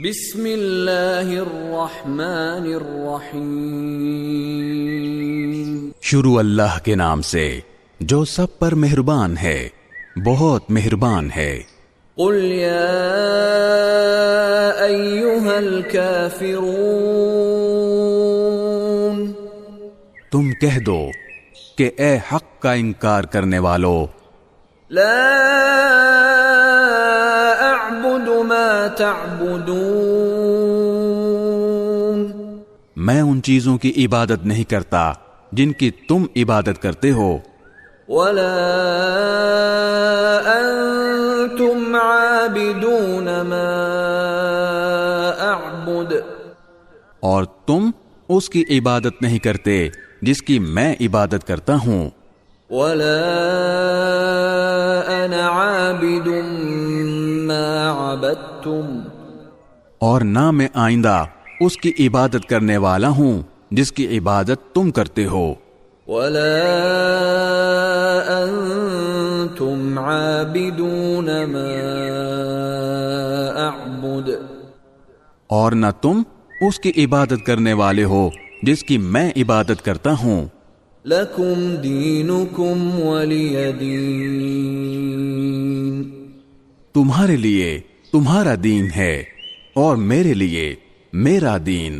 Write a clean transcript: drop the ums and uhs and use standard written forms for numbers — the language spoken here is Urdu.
بسم اللہ الرحمن الرحیم، شروع اللہ کے نام سے جو سب پر مہربان ہے، بہت مہربان ہے۔ قل یا ایھا الکافرون، تم کہہ دو کہ اے حق کا انکار کرنے والو، لا اعبد ما تعبدون، میں ان چیزوں کی عبادت نہیں کرتا جن کی تم عبادت کرتے ہو، ولا انتم عابدون ما اعبد، اور تم اس کی عبادت نہیں کرتے جس کی میں عبادت کرتا ہوں، ولا انا عابد ما عبدتم، اور نہ میں آئندہ اس کی عبادت کرنے والا ہوں جس کی عبادت تم کرتے ہو، ولا انتم عابدون ما اعبد، اور نہ تم اس کی عبادت کرنے والے ہو جس کی میں عبادت کرتا ہوں۔ لکم دینکم ولی دین، تمہارے لیے تمہارا دین ہے اور میرے لیے میرا دین۔